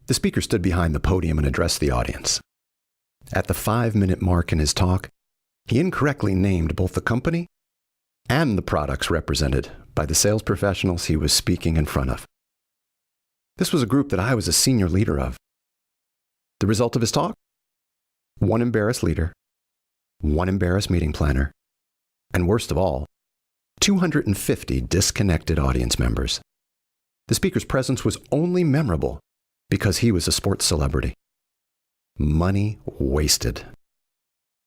The speaker stood behind the podium and addressed the audience. At the 5-minute mark in his talk, he incorrectly named both the company and the products represented by the sales professionals he was speaking in front of. This was a group that I was a senior leader of. The result of his talk? One embarrassed leader, one embarrassed meeting planner, and worst of all, 250 disconnected audience members. The speaker's presence was only memorable because he was a sports celebrity. Money wasted.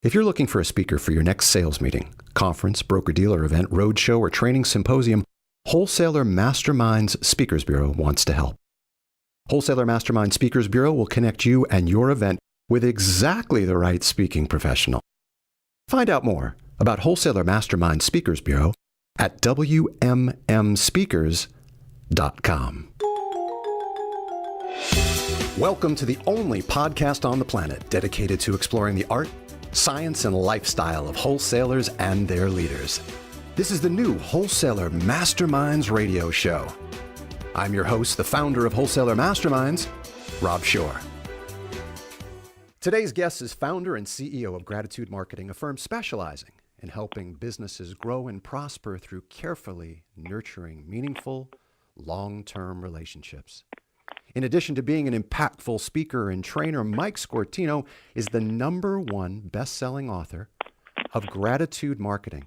If you're looking for a speaker for your next sales meeting, conference, broker-dealer event, roadshow, or training symposium, Wholesaler Masterminds Speakers Bureau wants to help. Wholesaler Mastermind Speakers Bureau will connect you and your event with exactly the right speaking professional. Find out more about Wholesaler Mastermind Speakers Bureau at wmmspeakers.com. Welcome to the only podcast on the planet dedicated to exploring the art, science, and lifestyle of wholesalers and their leaders. This is the new Wholesaler Masterminds radio show. I'm your host, the founder of Wholesaler Masterminds, Rob Shore. Today's guest is founder and CEO of Gratitude Marketing, a firm specializing in helping businesses grow and prosper through carefully nurturing meaningful, long-term relationships. In addition to being an impactful speaker and trainer, Mike Sciortino is the #1 best-selling author of Gratitude Marketing,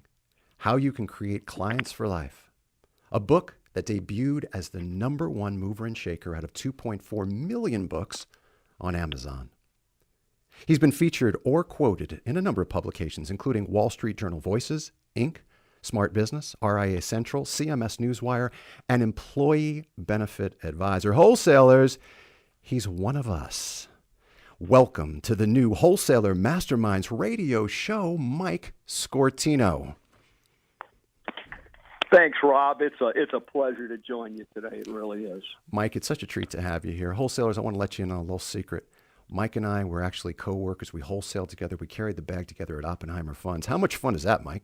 How You Can Create Clients for Life, a book that debuted as the #1 mover and shaker out of 2.4 million books on Amazon. He's been featured or quoted in a number of publications, including Wall Street Journal Voices, Inc., Smart Business, RIA Central, CMS Newswire, and Employee Benefit Advisor. Wholesalers, he's one of us. Welcome to the new Wholesaler Masterminds radio show, Mike Sciortino. Thanks, Rob. It's a pleasure to join you today. It really is. Mike, it's such a treat to have you here. Wholesalers, I want to let you in on a little secret. Mike and I were actually co-workers. We wholesaled together. We carried the bag together at Oppenheimer Funds. How much fun is that, Mike?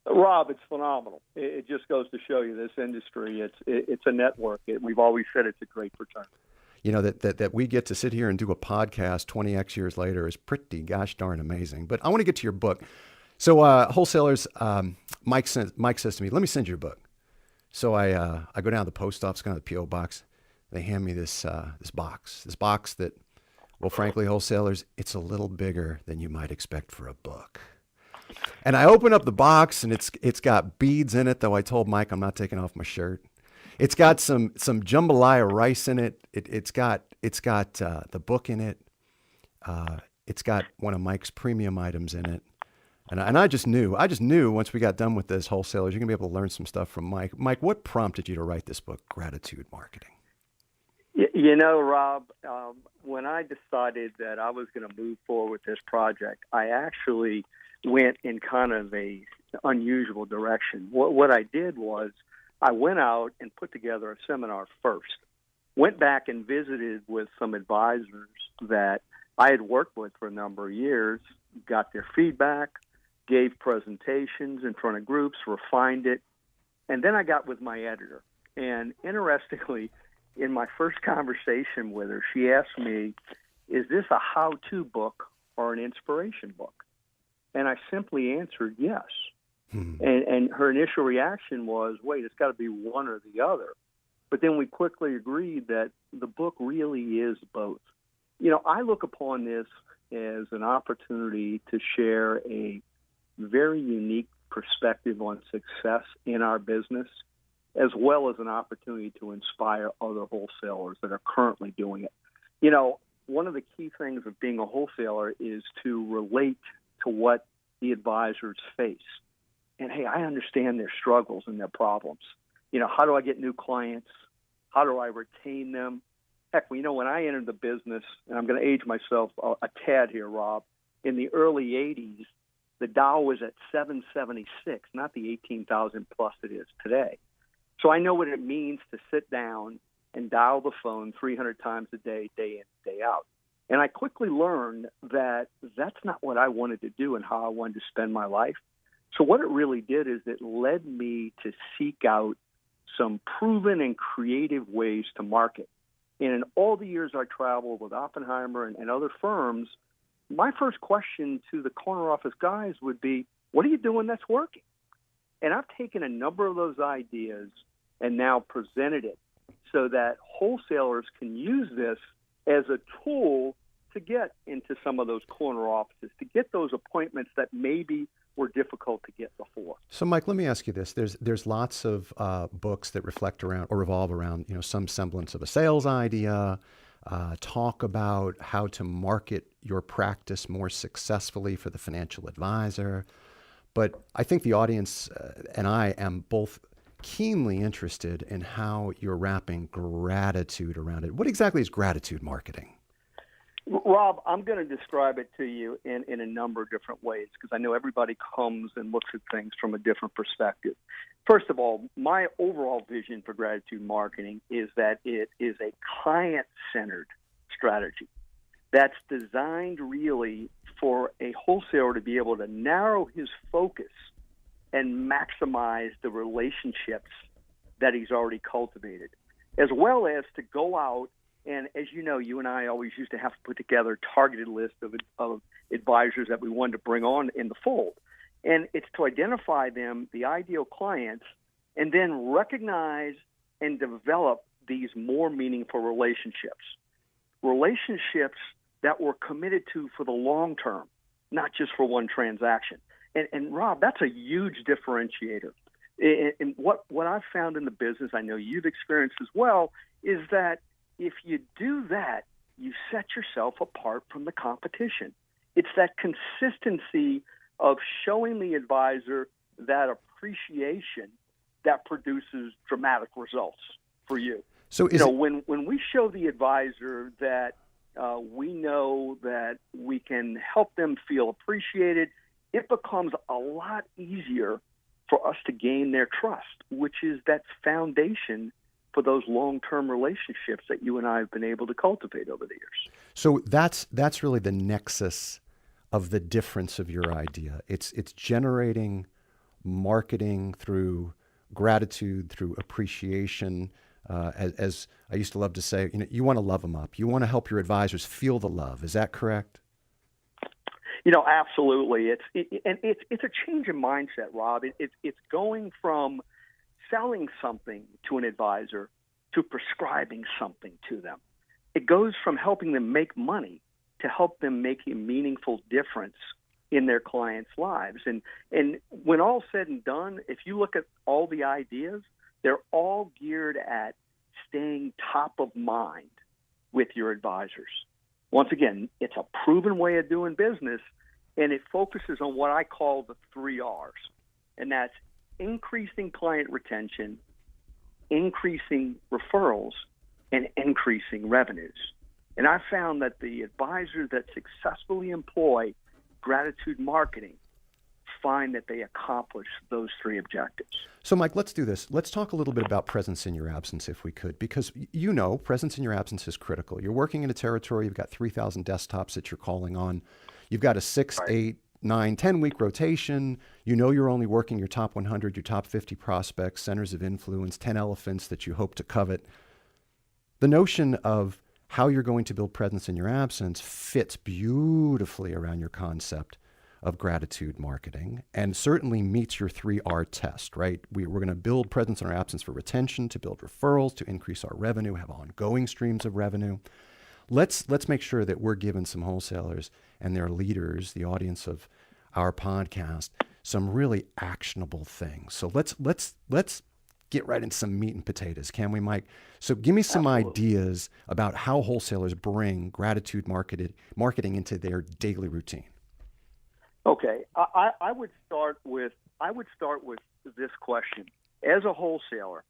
Rob, it's phenomenal. It just goes to show you this industry. It's a network. We've always said it's a great fraternity. You know, that we get to sit here and do a podcast 20x years later is pretty gosh darn amazing. But I want to get to your book. So wholesalers, Mike says to me, let me send you a book. So I go down to the post office, go to the P.O. box. They hand me this box that, well, frankly, wholesalers, it's a little bigger than you might expect for a book. And I open up the box, and it's got beads in it, though I told Mike I'm not taking off my shirt. It's got some jambalaya rice in it. It's got the book in it. It's got one of Mike's premium items in it. And I just knew once we got done with this, wholesalers, you're going to be able to learn some stuff from Mike. Mike, what prompted you to write this book, Gratitude Marketing? You know, Rob, when I decided that I was going to move forward with this project, I actually went in kind of a unusual direction. What I did was I went out and put together a seminar first. Went back and visited with some advisors that I had worked with for a number of years, got their feedback, gave presentations in front of groups, refined it, and then I got with my editor. And interestingly, in my first conversation with her, she asked me, is this a how-to book or an inspiration book? And I simply answered yes. And her initial reaction was, wait, it's got to be one or the other. But then we quickly agreed that the book really is both. You know, I look upon this as an opportunity to share a very unique perspective on success in our business, as well as an opportunity to inspire other wholesalers that are currently doing it. You know, one of the key things of being a wholesaler is to relate to what the advisors face. And, hey, I understand their struggles and their problems. You know, how do I get new clients? How do I retain them? Heck, you know, when I entered the business, and I'm going to age myself a tad here, Rob, in the early 80s, the Dow was at 776, not the 18,000 plus it is today. So I know what it means to sit down and dial the phone 300 times a day, day in, day out. And I quickly learned that that's not what I wanted to do and how I wanted to spend my life. So what it really did is it led me to seek out some proven and creative ways to market. And in all the years I traveled with Oppenheimer and other firms, my first question to the corner office guys would be, what are you doing that's working? And I've taken a number of those ideas and now presented it so that wholesalers can use this as a tool to get into some of those corner offices, to get those appointments that maybe were difficult to get before. So, Mike, let me ask you this. There's lots of books that reflect around or revolve around, some semblance of a sales idea, talk about how to market your practice more successfully for the financial advisor. But I think the audience and I am both keenly interested in how you're wrapping gratitude around it. What exactly is gratitude marketing? Rob, I'm going to describe it to you in a number of different ways because I know everybody comes and looks at things from a different perspective. First of all, my overall vision for gratitude marketing is that it is a client-centered strategy that's designed really for a wholesaler to be able to narrow his focus and maximize the relationships that he's already cultivated, as well as to go out and, as you know, you and I always used to have to put together a targeted list of advisors that we wanted to bring on in the fold. And it's to identify them, the ideal clients, and then recognize and develop these more meaningful relationships that we're committed to for the long term, not just for one transaction. And Rob, that's a huge differentiator. And what I've found in the business, I know you've experienced as well, is that if you do that, you set yourself apart from the competition. It's that consistency of showing the advisor that appreciation that produces dramatic results for you. So when we show the advisor that we know that we can help them feel appreciated, it becomes a lot easier for us to gain their trust, which is that foundation for those long-term relationships that you and I have been able to cultivate over the years. So that's really the nexus of the difference of your idea. It's generating marketing through gratitude, through appreciation. As I used to love to say, you want to love them up. You want to help your advisors feel the love. Is that correct? Absolutely. It's a change in mindset, Rob. It's going from selling something to an advisor to prescribing something to them. It goes from helping them make money to help them make a meaningful difference in their clients' lives. And when all's said and done, if you look at all the ideas, they're all geared at staying top of mind with your advisors. Once again, it's a proven way of doing business, and it focuses on what I call the 3 R's, and that's increasing client retention, increasing referrals, and increasing revenues. And I found that the advisors that successfully employ gratitude marketing find that they accomplish those 3 objectives. So, Mike, let's do this. Let's talk a little bit about presence in your absence, if we could, because presence in your absence is critical. You're working in a territory, you've got 3,000 desktops that you're calling on. You've got a 6, 8, 9, 10-week rotation. You're only working your top 100, your top 50 prospects, centers of influence, 10 elephants that you hope to covet. The notion of how you're going to build presence in your absence fits beautifully around your concept of gratitude marketing and certainly meets your 3R test, right? We're going to build presence in our absence for retention, to build referrals, to increase our revenue, have ongoing streams of revenue. Let's make sure that we're giving some wholesalers and their leaders, the audience of our podcast, some really actionable things. So let's get right into some meat and potatoes, can we, Mike? So give me some ideas about how wholesalers bring gratitude marketing into their daily routine. Okay, I would start with this question. As a wholesaler,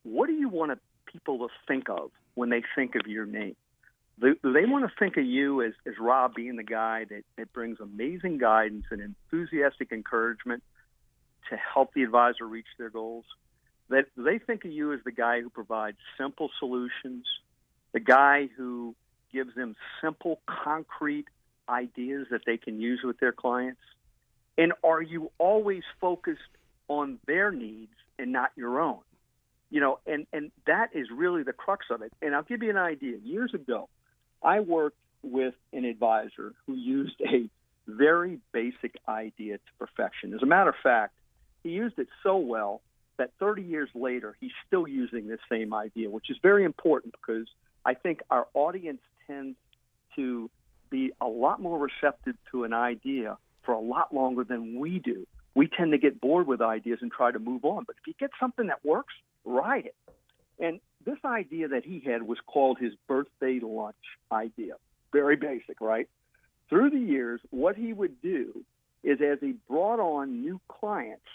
what do you want people to think of when they think of your name? Do they want to think of you as Rob being the guy that brings amazing guidance and enthusiastic encouragement to help the advisor reach their goals? Do they think of you as the guy who provides simple solutions, the guy who gives them simple, concrete ideas that they can use with their clients? And are you always focused on their needs and not your own? And that is really the crux of it. And I'll give you an idea. Years ago, I worked with an advisor who used a very basic idea to perfection. As a matter of fact, he used it so well that 30 years later, he's still using this same idea, which is very important because I think our audience tends to be a lot more receptive to an idea for a lot longer than we do. We tend to get bored with ideas and try to move on. But if you get something that works, ride it. And this idea that he had was called his birthday lunch idea. Very basic, right? Through the years, what he would do is as he brought on new clients,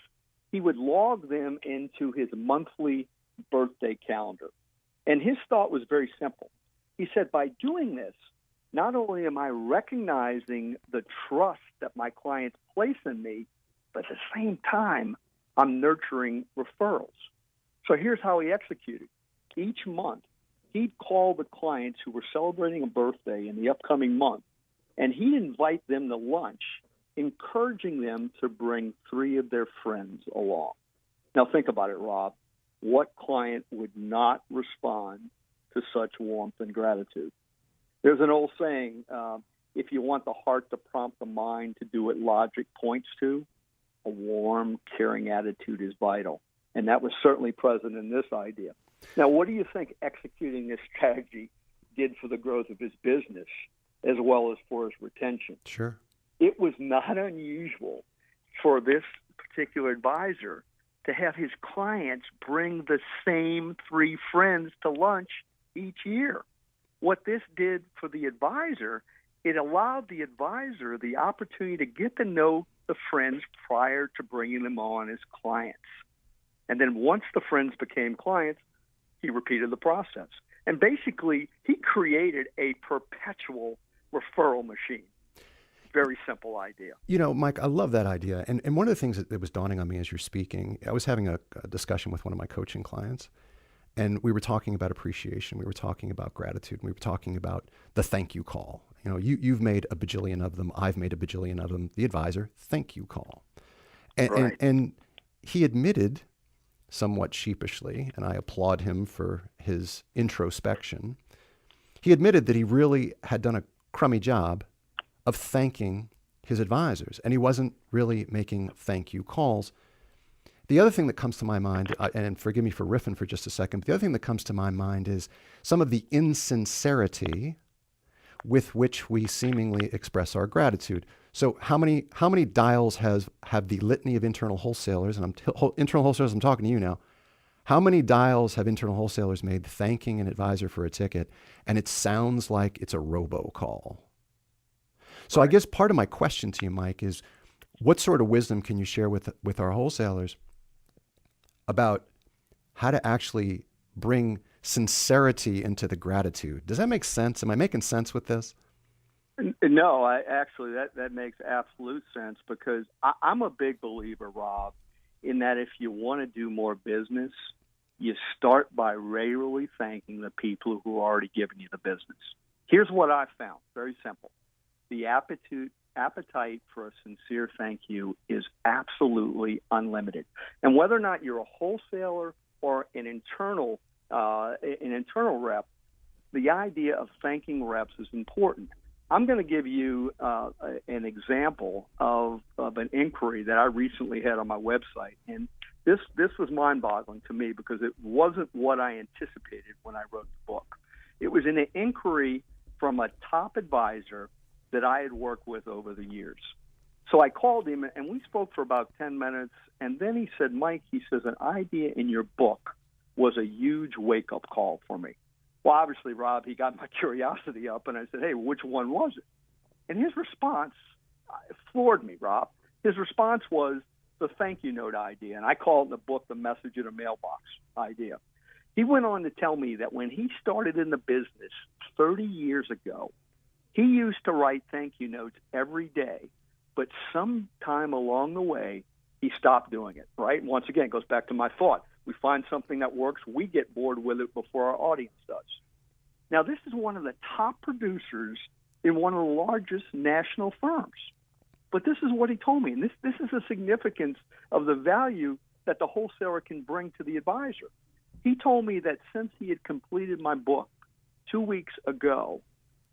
he would log them into his monthly birthday calendar. And his thought was very simple. He said, by doing this, not only am I recognizing the trust that my clients place in me, but at the same time, I'm nurturing referrals. So here's how he executed. Each month, he'd call the clients who were celebrating a birthday in the upcoming month, and he'd invite them to lunch, encouraging them to bring 3 of their friends along. Now think about it, Rob. What client would not respond to such warmth and gratitude? There's an old saying, if you want the heart to prompt the mind to do what logic points to, a warm, caring attitude is vital. And that was certainly present in this idea. Now, what do you think executing this strategy did for the growth of his business as well as for his retention? Sure. It was not unusual for this particular advisor to have his clients bring the same 3 friends to lunch each year. What this did for the advisor, it allowed the advisor the opportunity to get to know the friends prior to bringing them on as clients. And then once the friends became clients, he repeated the process. And basically, he created a perpetual referral machine. Very simple idea. Mike, I love that idea. And one of the things that was dawning on me as you're speaking, I was having a discussion with one of my coaching clients, and we were talking about appreciation. We were talking about gratitude. We were talking about the thank you call. You've made a bajillion of them. I've made a bajillion of them. The advisor, thank you call. And, right. and he admitted somewhat sheepishly, and I applaud him for his introspection, he admitted that he really had done a crummy job of thanking his advisors, and he wasn't really making thank you calls. The other thing that comes to my mind, and forgive me for riffing for just a second, but the other thing that comes to my mind is some of the insincerity with which we seemingly express our gratitude. So how many dials have the litany of internal wholesalers, and internal wholesalers, I'm talking to you now, how many dials have internal wholesalers made thanking an advisor for a ticket, and it sounds like it's a robocall? So I guess part of my question to you, Mike, is what sort of wisdom can you share with our wholesalers about how to actually bring sincerity into the gratitude? Does that make sense? Am I making sense with this? No, that makes absolute sense because I'm a big believer, Rob, in that if you want to do more business, you start by regularly thanking the people who are already giving you the business. Here's what I found. Very simple. The appetite for a sincere thank you is absolutely unlimited. And whether or not you're a wholesaler or an internal rep, the idea of thanking reps is important. I'm going to give you an example of an inquiry that I recently had on my website. And this was mind-boggling to me because it wasn't what I anticipated when I wrote the book. It was an inquiry from a top advisor that I had worked with over the years. So I called him, and we spoke for about 10 minutes, and then he said, Mike, he says, an idea in your book was a huge wake-up call for me. Well, obviously, Rob, he got my curiosity up, and I said, hey, which one was it? And his response floored me, Rob. His response was the thank you note idea, and I call it in the book the message in a mailbox idea. He went on to tell me that when he started in the business 30 years ago, he used to write thank you notes every day, but sometime along the way, he stopped doing it, right? Once again, it goes back to my thought. We find something that works, we get bored with it before our audience does. Now, this is one of the top producers in one of the largest national firms. But this is what he told me, and this is the significance of the value that the wholesaler can bring to the advisor. He told me that since he had completed my book 2 weeks ago,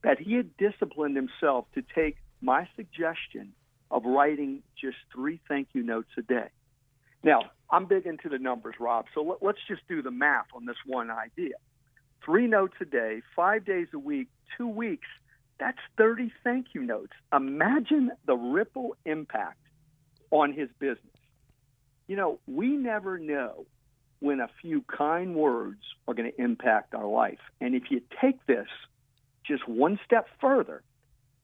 that he had disciplined himself to take my suggestion of writing just 3 thank you notes a day. Now, I'm big into the numbers, Rob, so let's just do the math on this one idea. 3 notes a day, 5 days a week, 2 weeks, that's 30 thank you notes. Imagine the ripple impact on his business. You know, we never know when a few kind words are going to impact our life. And if you take this just one step further,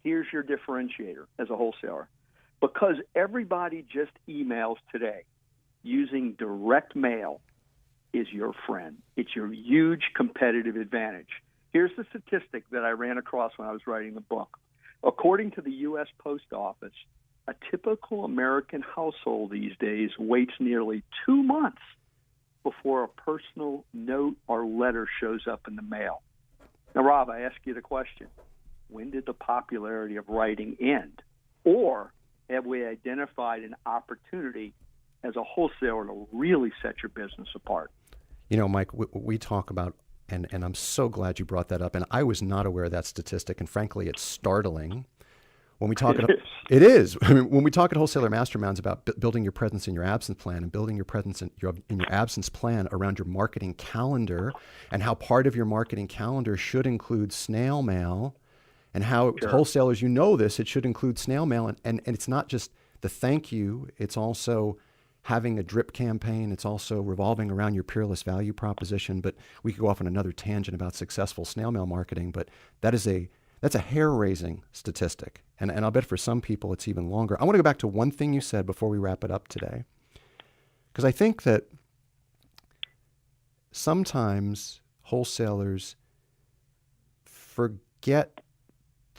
here's your differentiator as a wholesaler. Because everybody just emails today, using direct mail is your friend. It's your huge competitive advantage. Here's the statistic that I ran across when I was writing the book. According to the U.S. Post Office, a typical American household these days waits nearly 2 months before a personal note or letter shows up in the mail. Now, Rob, I ask you the question, when did the popularity of writing end? Or have we identified an opportunity as a wholesaler to really set your business apart? You know, Mike, we talk about, and I'm so glad you brought that up, and I was not aware of that statistic, and frankly, it's startling. When we talk it is. I mean, when we talk at Wholesaler Masterminds about building your presence in your absence plan and building your presence in your absence plan around your marketing calendar, and how part of your marketing calendar should include snail mail, and how wholesalers, you know this, it should include snail mail, and it's not just the thank you, it's also having a drip campaign, it's also revolving around your peerless value proposition. But we could go off on another tangent about successful snail mail marketing, but that's a hair-raising statistic. And I'll bet for some people it's even longer. I want to go back to one thing you said before we wrap it up today, because I think that sometimes wholesalers forget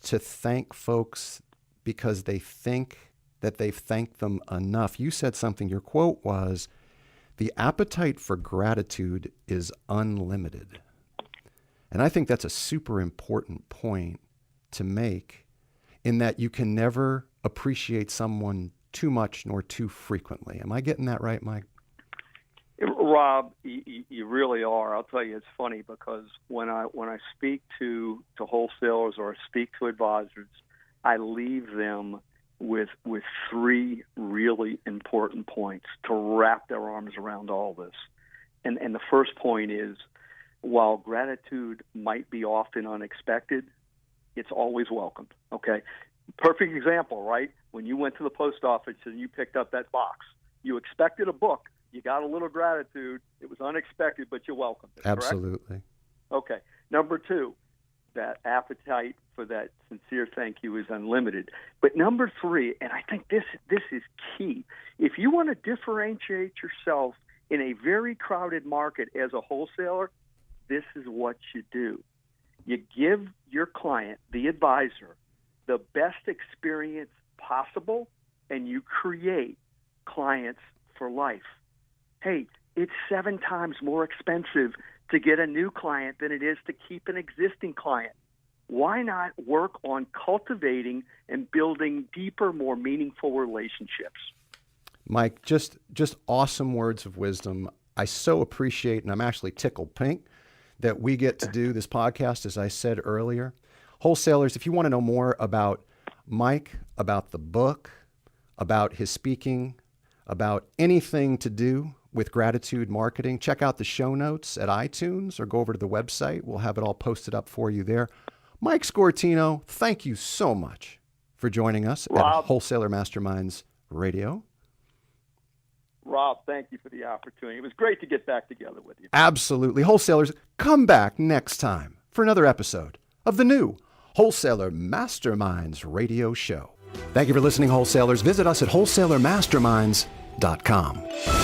to thank folks because they think that they've thanked them enough. You said something, your quote was, "The appetite for gratitude is unlimited." And I think that's a super important point to make, in that you can never appreciate someone too much nor too frequently. Am I getting that right, Mike? Rob, you really are. I'll tell you, it's funny because when I speak to wholesalers or speak to advisors, I leave them with 3 really important points to wrap their arms around all this. And the first point is, while gratitude might be often unexpected, it's always welcomed, okay? Perfect example, right? When you went to the post office and you picked up that box, you expected a book, you got a little gratitude, it was unexpected, but you welcomed it, Absolutely. Correct? Okay. Number 2, that appetite for that sincere thank you is unlimited. But number 3, and I think this is key, if you want to differentiate yourself in a very crowded market as a wholesaler, this is what you do. You give your client, the advisor, the best experience possible, and you create clients for life. Hey, it's 7 times more expensive to get a new client than it is to keep an existing client. Why not work on cultivating and building deeper, more meaningful relationships? Mike, just awesome words of wisdom. I so appreciate, and I'm actually tickled pink that we get to do this podcast, as I said earlier. Wholesalers, if you want to know more about Mike, about the book, about his speaking, about anything to do with gratitude marketing, check out the show notes at iTunes or go over to the website. We'll have it all posted up for you there. Mike Sciortino, thank you so much for joining us at Wholesaler Masterminds Radio. Rob, thank you for the opportunity. It was great to get back together with you. Absolutely. Wholesalers, come back next time for another episode of the new Wholesaler Masterminds Radio Show. Thank you for listening, wholesalers. Visit us at wholesalermasterminds.com.